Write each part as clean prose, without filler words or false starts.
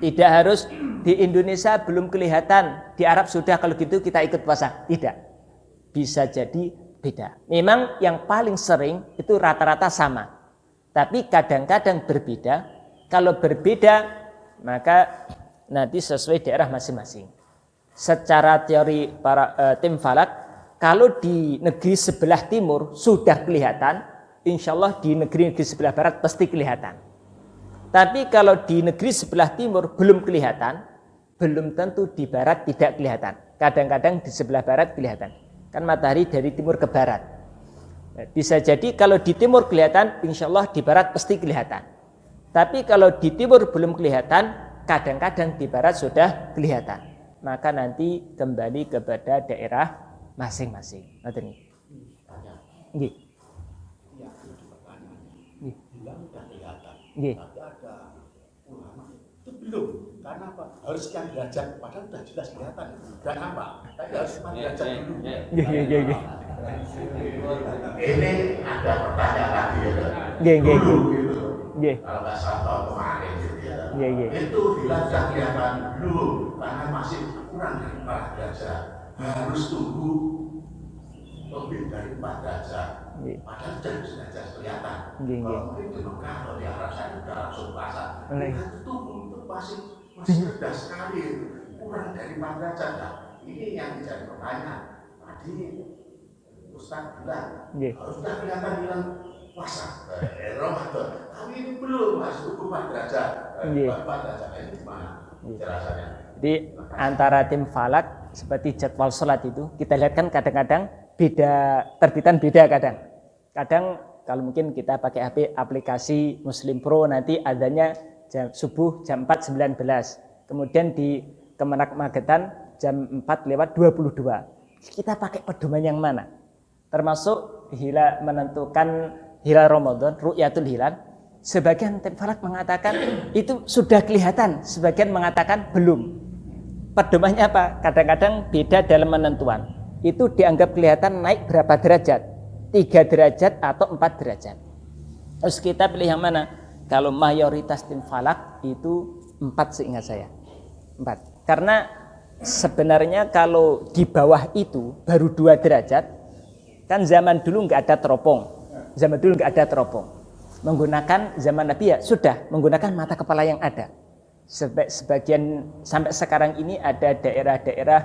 Tidak harus di Indonesia belum kelihatan, di Arab sudah, kalau gitu kita ikut puasa. Tidak. Bisa jadi beda. Memang yang paling sering itu rata-rata sama. Tapi kadang-kadang berbeda. Kalau berbeda, maka nanti sesuai daerah masing-masing. Secara teori para tim falak, kalau di negeri sebelah timur sudah kelihatan, insya Allah di negeri sebelah barat pasti kelihatan. Tapi kalau di negeri sebelah timur belum kelihatan, belum tentu di barat tidak kelihatan. Kadang-kadang di sebelah barat kelihatan. Kan matahari dari timur ke barat. Bisa jadi kalau di timur kelihatan, insya Allah di barat pasti kelihatan. Tapi kalau di timur belum kelihatan, kadang-kadang di barat sudah kelihatan. Maka nanti kembali kepada daerah masing-masing. Ngerti nih? Nggih. Nggih. Belum, karena apa? Harus sekian derajat, padahal sudah jelas kelihatan. Dan apa? Tapi harus sekian derajat dulu. Iya. Ini ada pertanyaan lagi Iya. Kalau nggak salah tahun kemarin gitu ya. Iya. Itu bilang sudah kelihatan belum, karena masih kurang dari 4 derajat. Harus tunggu lebih dari 4 derajat. Padahal sudah jelas kelihatan. Kalau mungkin di Mekah atau di Arab Saudi sudah langsung pasang. Itu tunggu. Masih rendah sekali, kurang dari 4 derajat. Nah, ini yang menjadi pertanyaan. Tadi Ustaz bilang sudah kelihatan bilang puasa Ramadan, tapi ini belum masuk 4 derajat. 4 derajat ini gimana jelasannya? Jadi antara tim falak seperti jadwal sholat itu kita lihat kan kadang-kadang beda, terbitan beda kadang. Kadang kalau mungkin kita pakai HP aplikasi Muslim Pro nanti adanya subuh jam 4.19, kemudian di Kemenak Magetan jam 4:22. Kita pakai pedoman yang mana? Termasuk menentukan hilal Ramadan, ru'yatul hilal. Sebagian tim falak mengatakan itu sudah kelihatan, sebagian mengatakan belum. Pedomannya apa? Kadang-kadang beda dalam menentuan. Itu dianggap kelihatan naik berapa derajat? 3 derajat atau 4 derajat. Terus kita pilih yang mana? Kalau mayoritas tim falak itu 4 seingat saya. 4. Karena sebenarnya kalau di bawah itu baru 2 derajat, kan zaman dulu nggak ada teropong. Menggunakan zaman Nabi ya sudah menggunakan mata kepala yang ada. Sebagian sampai sekarang ini ada daerah-daerah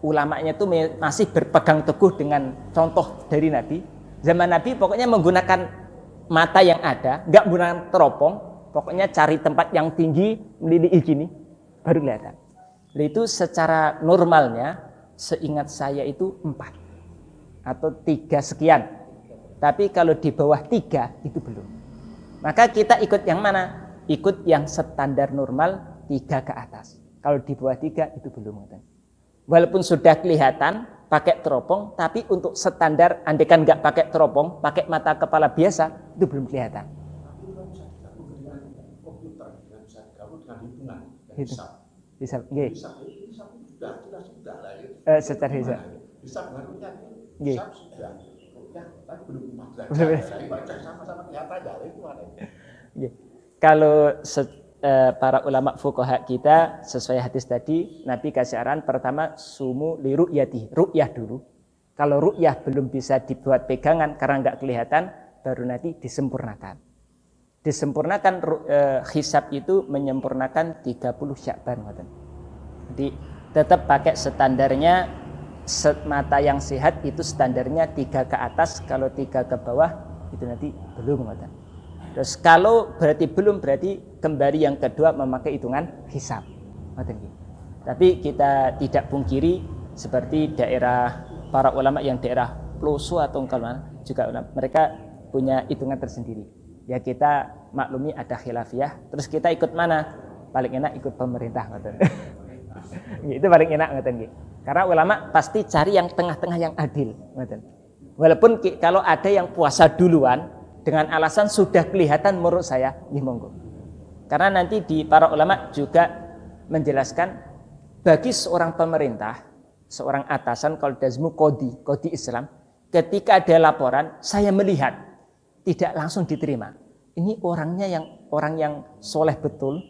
ulamanya itu masih berpegang teguh dengan contoh dari Nabi. Zaman Nabi pokoknya menggunakan mata yang ada, nggak menggunakan teropong, pokoknya cari tempat yang tinggi, melili gini, baru kelihatan. Jadi itu secara normalnya, seingat saya itu 4 atau 3 sekian. Tapi kalau di bawah 3 itu belum. Maka kita ikut yang mana? Ikut yang standar normal 3 ke atas. Kalau di bawah 3 itu belum. Walaupun sudah kelihatan pakai teropong, tapi untuk standar andekan nggak pakai teropong, pakai mata kepala biasa, itu belum kelihatan. Bisa, secara hisab. Kalau para ulama fuqaha kita sesuai hadis tadi, Nabi kasih arahan pertama sumu li ru'yati, ru'yah dulu. Kalau ru'yah belum bisa dibuat pegangan karena nggak kelihatan, baru nanti disempurnakan. Disempurnakan hisab itu menyempurnakan 30 Sya'ban. Jadi tetap pakai standarnya mata yang sehat itu standarnya 3 ke atas, kalau 3 ke bawah itu nanti belum. Terus kalau berarti belum, berarti kembali yang kedua memakai hitungan hisab. Tapi kita tidak pungkiri seperti daerah para ulama yang daerah pelosok atau mana juga mereka punya hitungan tersendiri. Ya kita maklumi ada khilafiyah. Terus kita ikut mana? Paling enak ikut pemerintah. Itu paling enak. Karena ulama pasti cari yang tengah-tengah yang adil. Walaupun kalau ada yang puasa duluan dengan alasan sudah kelihatan menurut saya, monggo. Karena nanti di para ulama juga menjelaskan bagi seorang pemerintah, seorang atasan kalau dasmu kodi Islam, ketika ada laporan saya melihat tidak langsung diterima. Ini orang yang soleh betul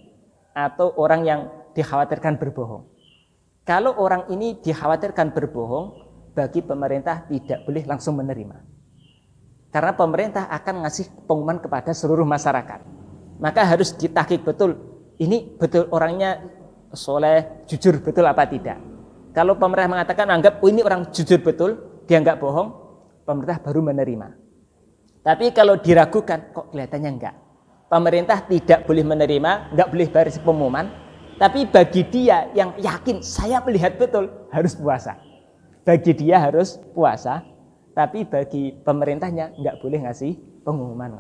atau orang yang dikhawatirkan berbohong. Kalau orang ini dikhawatirkan berbohong, bagi pemerintah tidak boleh langsung menerima. Karena pemerintah akan ngasih pengumuman kepada seluruh masyarakat. Maka harus ditahqiq betul, ini betul orangnya soleh, jujur betul apa tidak. Kalau pemerintah mengatakan anggap ini orang jujur betul, dia nggak bohong, pemerintah baru menerima. Tapi kalau diragukan, kok kelihatannya enggak, pemerintah tidak boleh menerima, nggak boleh baris pengumuman. Tapi bagi dia yang yakin saya melihat betul, harus puasa. Bagi dia harus puasa, tapi bagi pemerintahnya nggak boleh ngasih pengumuman.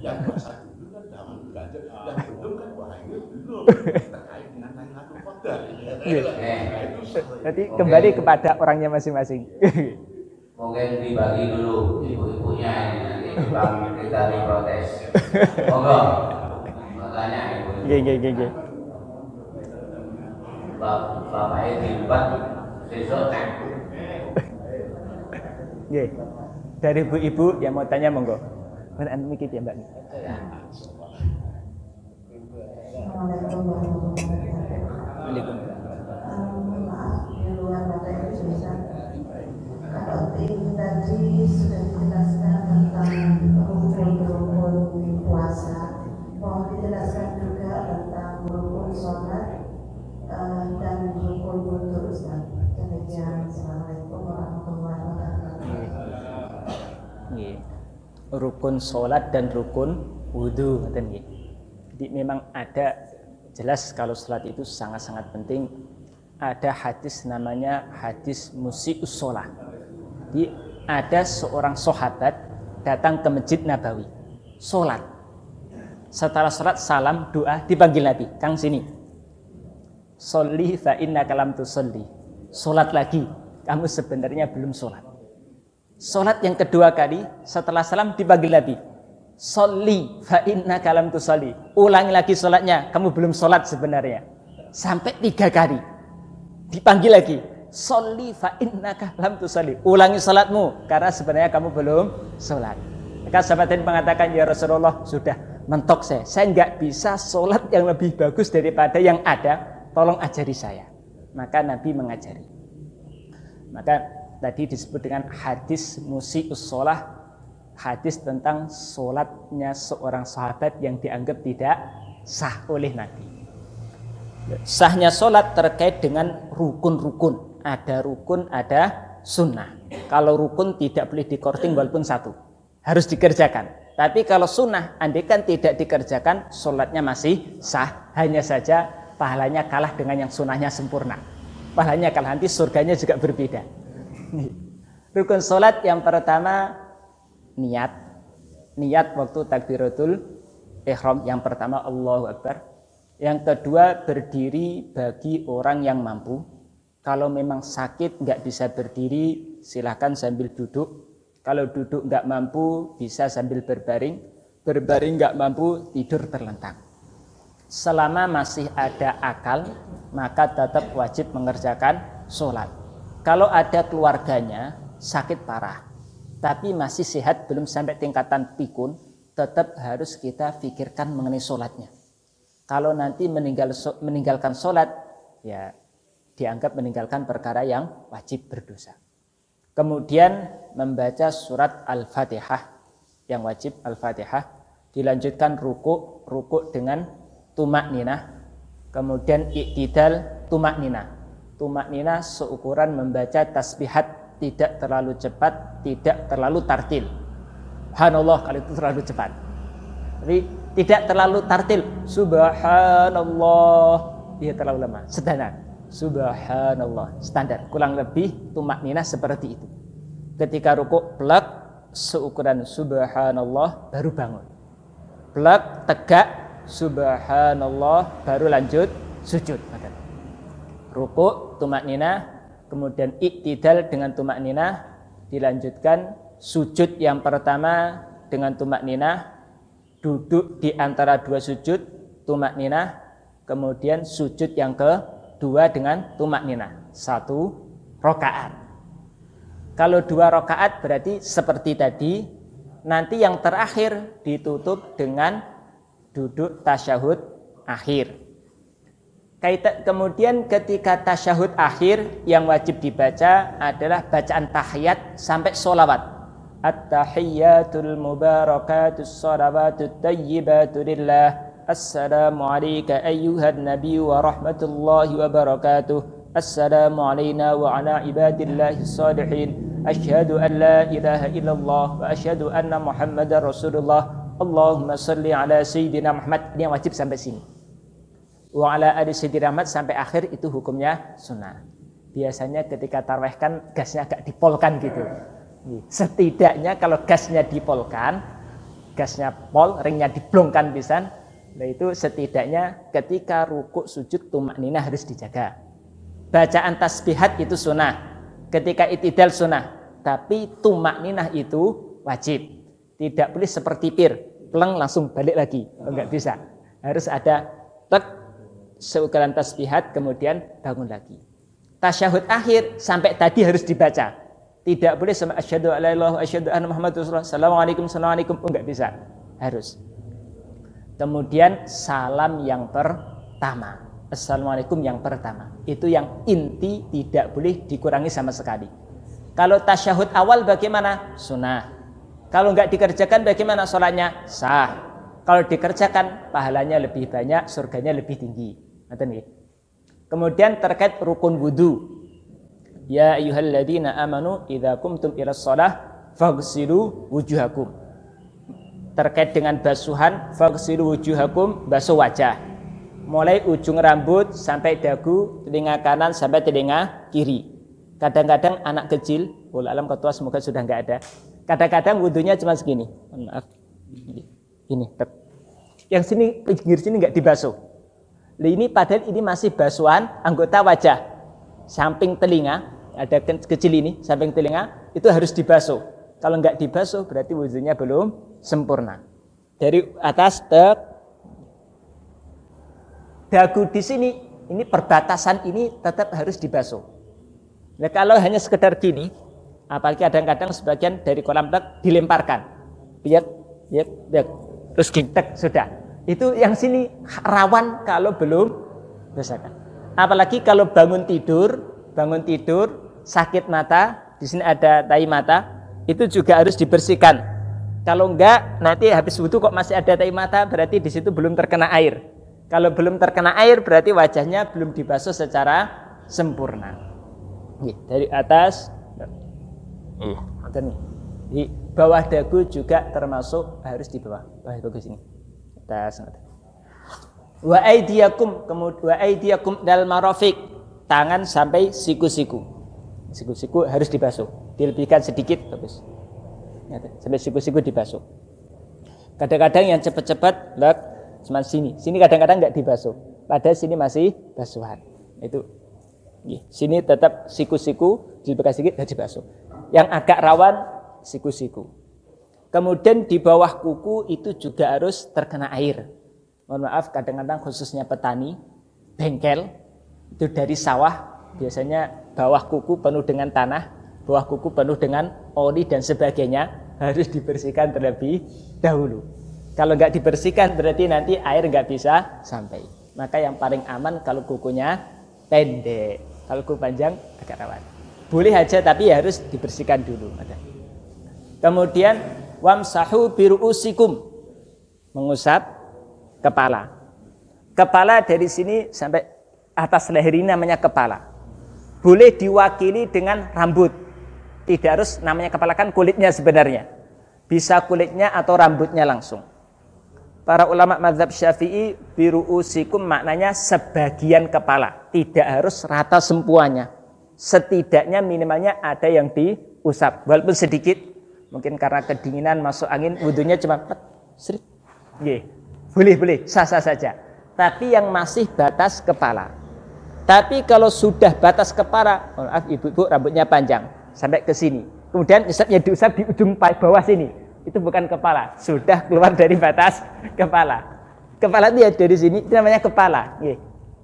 Yang puasa dulu kan zaman belanja, yang belum kan wah ini belum terkait dengan Lailatul Qadar. Jadi kembali kepada orangnya masing-masing. Mungkin dibagi dulu ibu-ibunya ini nanti bang kita diprotes. Monggo, makanya ibu. Geng. Bapaknya dibuat besok. Dari ibu-ibu yang mau tanya monggo. Mana mikir ya Mbak? Maaf, di luar Bapak Ibu bisa. Kalau tadi sudah dijelaskan tentang rukun puasa, mohon dijelaskan juga tentang rukun sholat dan rukun wudu, Ustaz. Demikian, Assalamualaikum warahmatullahi wabarakatuh. Rukun sholat dan rukun wudhu. Jadi memang ada jelas kalau sholat itu sangat-sangat penting. Ada hadis namanya hadis musi'us sholat. Jadi ada seorang sahabat datang ke Masjid Nabawi, sholat. Setelah sholat salam doa, dipanggil Nabi, Kang sini, sholli fa innaka lam tusolli. Sholat lagi, kamu sebenarnya belum sholat. Sholat yang kedua kali setelah salam dipanggil Nabi, sholli fa innaka lam tusolli. Ulangi lagi sholatnya, kamu belum sholat sebenarnya. Sampai 3 kali dipanggil lagi, sholli fa innaka lam tusolli. Ulangi sholatmu karena sebenarnya kamu belum sholat. Maka sahabat tadi mengatakan, ya Rasulullah, sudah mentok saya nggak bisa sholat yang lebih bagus daripada yang ada, tolong ajari saya. Maka Nabi mengajari. Maka tadi disebut dengan hadis musi'us sholah, hadis tentang sholatnya seorang sahabat yang dianggap tidak sah oleh Nabi. Sahnya sholat terkait dengan rukun-rukun. Ada rukun, ada sunnah. Kalau rukun tidak boleh dikorting walaupun 1, harus dikerjakan. Tapi kalau sunnah, andaikan tidak dikerjakan, sholatnya masih sah. Hanya saja pahalanya kalah dengan yang sunnahnya sempurna. Pahalanya kalah, nanti surganya juga berbeda. Rukun sholat yang pertama niat waktu takbiratul ihram. Yang pertama Allahu Akbar. Yang kedua berdiri bagi orang yang mampu. Kalau memang sakit nggak bisa berdiri, silahkan sambil duduk. Kalau duduk nggak mampu, bisa sambil berbaring. Berbaring nggak mampu, tidur terlentang. Selama masih ada akal, maka tetap wajib mengerjakan sholat. Kalau ada keluarganya sakit parah, tapi masih sehat, belum sampai tingkatan pikun, tetap harus kita pikirkan mengenai sholatnya. Kalau nanti meninggalkan sholat, ya dianggap meninggalkan perkara yang wajib berdosa. Kemudian membaca surat Al-Fatihah, yang wajib Al-Fatihah. Dilanjutkan ruku dengan tumak ninah. Kemudian iktidal tumak ninah. Tumak ninah seukuran membaca tasbihat, tidak terlalu cepat, tidak terlalu tartil. Subhanallah kalau itu terlalu cepat. Tapi tidak terlalu tartil. Subhanallah, dia terlalu lemah. Standar. Subhanallah, standar. Kurang lebih tumak ninah seperti itu. Ketika rukuk plek seukuran subhanallah, baru bangun. Plek tegak subhanallah, baru lanjut sujud. Rukuk tumak ninah, kemudian iktidal dengan tumak ninah, dilanjutkan sujud yang pertama dengan tumak ninah, duduk di antara 2 sujud tumak ninah, kemudian sujud yang kedua dengan tumak ninah, 1 rakaat. Kalau 2 rakaat berarti seperti tadi. Nanti yang terakhir ditutup dengan duduk tasyahud akhir. Kemudian ketika tasyahud akhir yang wajib dibaca adalah bacaan tahiyat sampai sholawat. At-tahiyyatul mubarakatus sholawatut tayyibatu lillah. Assalamu alayka ayyuhan nabiy wa rahmatullahi wa barakatuh. Assalamu alayna wa ala ibadillahi shalihin. Asyhadu an la ilaha illallah wa asyhadu anna Muhammadar Rasulullah. Allahumma shalli ala sayyidina Muhammad. Ini yang wajib sampai sini. Wa ala ali sayyidina Muhammad sampai akhir itu hukumnya sunnah. Biasanya ketika tarawih kan gasnya agak dipolkan gitu. Setidaknya kalau gasnya dipolkan, gasnya pol, ringnya diblongkan pisan, nah itu setidaknya ketika rukuk sujud tumakninah harus dijaga. Bacaan tasbihat itu sunnah, ketika itidal sunnah, tapi tumakninah itu wajib. Tidak boleh seperti pir, pleng langsung balik lagi, enggak bisa. Harus ada tek seukuran tasbihat kemudian bangun lagi. Tasyahud akhir sampai tadi harus dibaca. Tidak boleh sama asyhadu alla ilaha illallah asyhadu anna Muhammadar Rasulullah. Assalamualaikum. Enggak bisa. Harus. Kemudian salam yang pertama. Assalamualaikum yang pertama. Itu yang inti tidak boleh dikurangi sama sekali. Kalau tasyahud awal bagaimana? Sunnah. Kalau enggak dikerjakan bagaimana sholatnya? Sah. Kalau dikerjakan pahalanya lebih banyak, surganya lebih tinggi. Kemudian terkait rukun wudu. Ya ayyuhalladzina amanu idza qumtum ilas shalah faghsilu wujuhakum. Terkait dengan basuhan, faghsilu wujuhakum, basuh wajah. Mulai ujung rambut sampai dagu, telinga kanan sampai telinga kiri. Kadang-kadang anak kecil, wallahu alam ketua semoga sudah enggak ada. Kadang-kadang wudunya cuma segini. Maaf. Ini. Yang sini pinggir sini enggak dibasuh. Ini padahal ini masih basuhan anggota wajah. Samping telinga ada kecil ini, samping telinga itu harus dibasuh. Kalau enggak dibasuh berarti wudunya belum sempurna. Dari atas dagu di sini, ini perbatasan ini tetap harus dibasuh. Nah, kalau hanya sekedar gini, apalagi kadang-kadang sebagian dari kolam dilemparkan. Biar terus gintek sudah. Itu yang sini rawan kalau belum bersihkan. Apalagi kalau bangun tidur sakit mata, di sini ada tai mata, itu juga harus dibersihkan. Kalau enggak, nanti habis wudu kok masih ada tai mata, berarti di situ belum terkena air. Kalau belum terkena air, berarti wajahnya belum dibasuh secara sempurna. Dari atas, di bawah dagu juga termasuk harus di bawah. Wah, bagus ini. Atas. Wa aidiyakum dal marafiq, tangan sampai siku-siku. Siku-siku harus dibasuh. Dilebihkan sedikit bagus. Sampai siku-siku dibasuh. Kadang-kadang yang cepat-cepat cuma sini kadang-kadang enggak dibasuh. Padahal sini masih basuhan. Itu sini tetap siku-siku dilebihkan sedikit harus dibasuh. Yang agak rawan siku-siku. Kemudian di bawah kuku itu juga harus terkena air. Mohon maaf, kadang-kadang khususnya petani, bengkel, itu dari sawah, biasanya bawah kuku penuh dengan tanah, bawah kuku penuh dengan oli dan sebagainya, harus dibersihkan terlebih dahulu. Kalau nggak dibersihkan berarti nanti air nggak bisa sampai. Maka yang paling aman kalau kukunya pendek, kalau kuku panjang agak rawan. Boleh aja tapi harus dibersihkan dulu. Kemudian wamsahu biru'usikum, mengusap kepala. Kepala dari sini sampai atas leher ini namanya kepala. Boleh diwakili dengan rambut. Tidak harus namanya kepala, kan kulitnya sebenarnya. Bisa kulitnya atau rambutnya langsung. Para ulama mazhab Syafi'i biru'usikum maknanya sebagian kepala. Tidak harus rata sempuanya. Setidaknya minimalnya ada yang diusap. Walaupun sedikit. Mungkin karena kedinginan masuk angin, wudunya cuma seret. Boleh, sah-sah saja. Tapi yang masih batas kepala. Tapi kalau sudah batas kepala, maaf ibu-ibu rambutnya panjang sampai ke sini. Kemudian usapnya diusap di ujung bawah sini. Itu bukan kepala, sudah keluar dari batas kepala. Kepala itu ya dari sini, itu namanya kepala.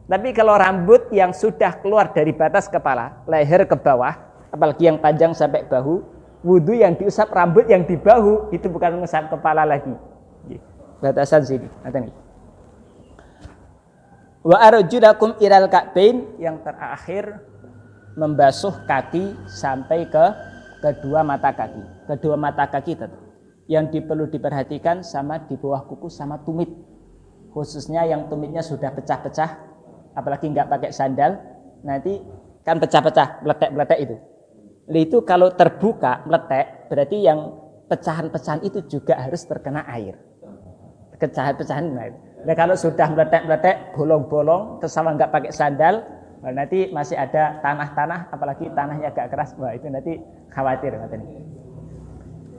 Tapi kalau rambut yang sudah keluar dari batas kepala, leher ke bawah, apalagi yang panjang sampai bahu, wudu yang diusap rambut yang di bahu itu bukan mengusap kepala lagi. batasan sini. Wa arjulakum ilal ka'bain, yang terakhir membasuh kaki sampai ke kedua mata kaki. Kedua mata kaki tetap. Yang perlu diperhatikan sama di bawah kuku sama tumit. Khususnya yang tumitnya sudah pecah-pecah, apalagi nggak pakai sandal, nanti kan pecah-pecah, meletek-meletek itu. Itu kalau terbuka, meletek, berarti yang pecahan-pecahan itu juga harus terkena air. Pecahan-pecahan air. Nah, kalau sudah meletek-meletek, bolong-bolong, tersawa nggak pakai sandal, nanti masih ada tanah-tanah, apalagi tanahnya agak keras, wah itu nanti khawatir.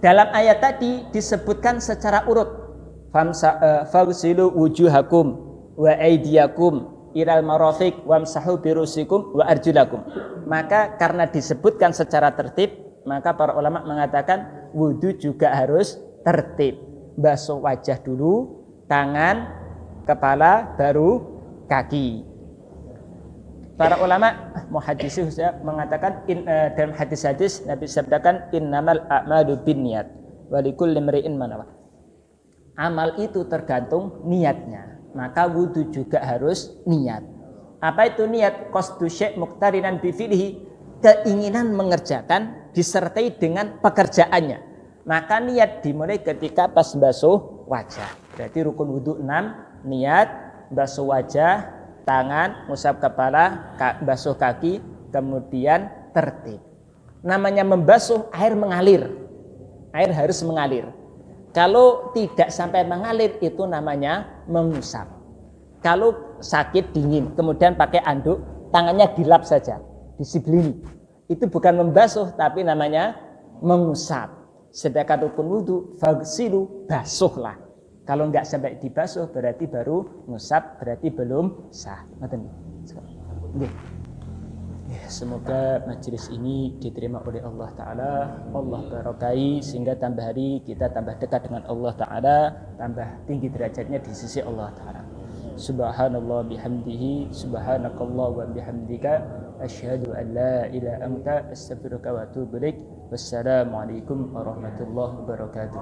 Dalam ayat tadi disebutkan secara urut, fagsilu wujuhakum wa aydiyakum ilal marafiq wamsahu birusikum wa arjulakum. Maka karena disebutkan secara tertib, maka para ulama mengatakan wudu juga harus tertib. Basuh wajah dulu, tangan, kepala, baru kaki. Para ulama muhaddisi mengatakan dalam hadis-hadis Nabi sabdakan innamal a'malu binniyat wa likulli imri'in ma nawa. Amal itu tergantung niatnya. Maka wudu juga harus niat. Apa itu niat? Qasdu syai' muqtarinan bi fi'lihi, keinginan mengerjakan disertai dengan pekerjaannya. Maka niat dimulai ketika pas basuh wajah. Berarti rukun wudu 6. Niat, basuh wajah, tangan, ngusap kepala, basuh kaki, kemudian tertib. Namanya membasuh, air mengalir. Air harus mengalir. Kalau tidak sampai mengalir itu namanya mengusap. Kalau sakit dingin, kemudian pakai anduk, tangannya dilap saja, disiblini. Itu bukan membasuh, tapi namanya mengusap. Sedangkan rukun wudu, fagsilu, basuhlah. Kalau nggak sampai dibasuh berarti baru ngusap, berarti belum sah. Semoga majelis ini diterima oleh Allah Ta'ala. Allah barakahi sehingga tambah hari kita tambah dekat dengan Allah Ta'ala, tambah tinggi derajatnya di sisi Allah Ta'ala. Subhanallah bihamdihi, subhanakallah wa bihamdika, asyhadu an la ilaha anta astaghfiruka wa atubu ilaik. Wassalamualaikum warahmatullahi wabarakatuh.